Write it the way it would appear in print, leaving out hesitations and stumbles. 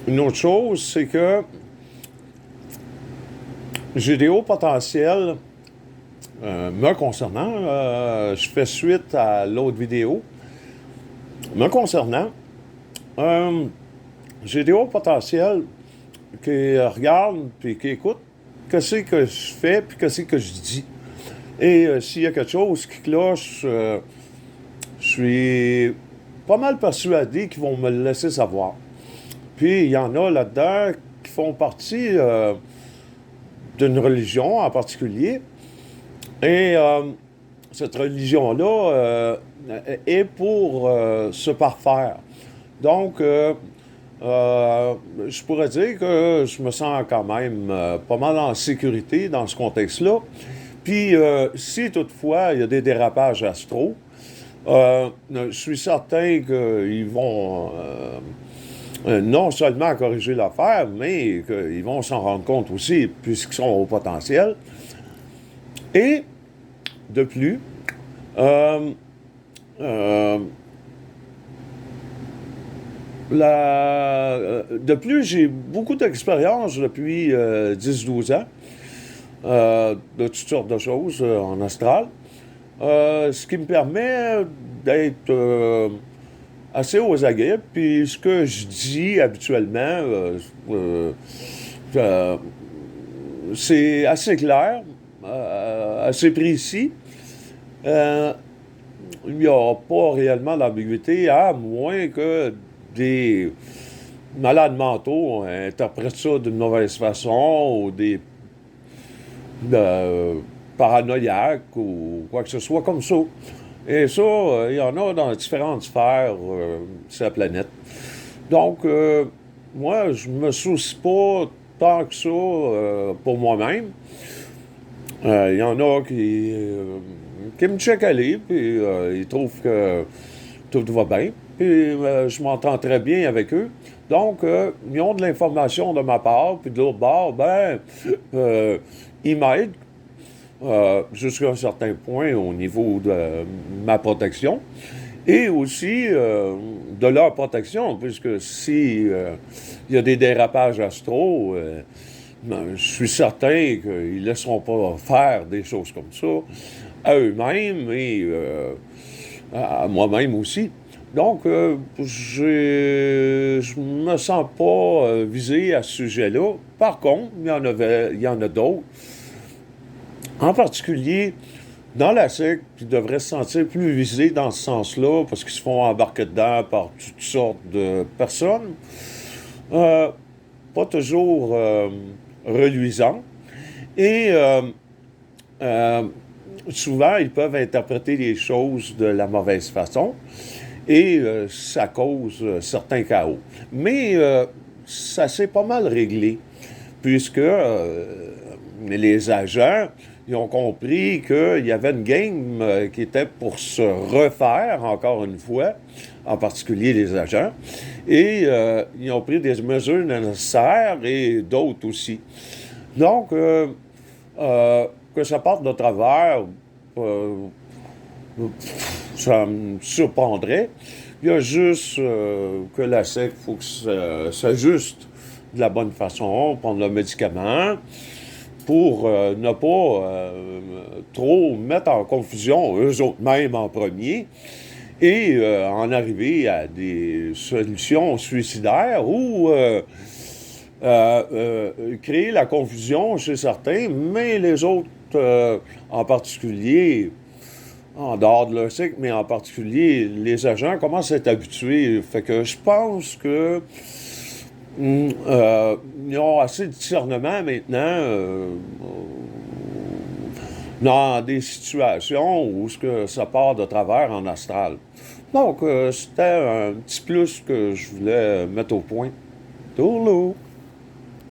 Une autre chose, c'est que j'ai des hauts potentiels me concernant. Je fais suite à l'autre vidéo. Me concernant, euh, j'ai des hauts potentiels qui regardent puis qui écoutent qu'est-ce que je fais puis qu'est-ce que je dis. Et s'il y a quelque chose qui cloche, je suis pas mal persuadé qu'ils vont me le laisser savoir. Puis il y en a là-dedans qui font partie d'une religion en particulier. Et cette religion-là est pour se parfaire. Donc, je pourrais dire que je me sens quand même pas mal en sécurité dans ce contexte-là. Puis, si toutefois il y a des dérapages astro, je suis certain qu'ils vont non seulement corriger l'affaire, mais qu'ils vont s'en rendre compte aussi, puisqu'ils sont au potentiel. Et, de plus, euh, euh, de plus, j'ai beaucoup d'expérience depuis 10-12 ans de toutes sortes de choses en astral, ce qui me permet d'être assez aux aguets. Puis ce que je dis habituellement, euh, c'est assez clair, assez précis. Euh, il n'y a pas réellement d'ambiguïté, à moins que des malades mentaux interprètent ça d'une mauvaise façon ou des euh, paranoïaques ou quoi que ce soit comme ça. Et ça, il y en a dans différentes sphères sur la planète. Donc, moi, je me soucie pas tant que ça pour moi-même. Il y en a qui me checkent aller, puis ils trouvent que tout va bien. Puis je m'entends très bien avec eux. Donc, ils ont de l'information de ma part, puis de l'autre bord, euh, ils m'aident jusqu'à un certain point au niveau de ma protection et aussi de leur protection, puisque si il y a des dérapages astro, je suis certain qu'ils ne laisseront pas faire des choses comme ça à eux-mêmes et à moi-même aussi. Donc, je me sens pas visé à ce sujet-là. Par contre, il y en a d'autres, en particulier dans la secte, qui devraient se sentir plus visés dans ce sens-là, parce qu'ils se font embarquer dedans par toutes sortes de personnes, euh, pas toujours reluisants. Et euh, souvent, ils peuvent interpréter les choses de la mauvaise façon et ça cause certains chaos. Mais ça s'est pas mal réglé, puisque les agents ils ont compris qu'il y avait une game qui était pour se refaire, encore une fois, en particulier les agents, et ils ont pris des mesures nécessaires et d'autres aussi. Donc, que ça parte de travers, euh, ça me surprendrait. Il y a juste que la secte, il faut que ça s'ajuste de la bonne façon, prendre le médicament pour ne pas trop mettre en confusion eux autres mêmes en premier et en arriver à des solutions suicidaires ou créer la confusion chez certains, mais les autres en particulier en dehors de leur cycle, mais en particulier, les agents commencent à être habitués. Fait que je pense que ils ont assez de discernement maintenant dans des situations où ce que ça part de travers en astral. Donc, c'était un petit plus que je voulais mettre au point. Tourlou!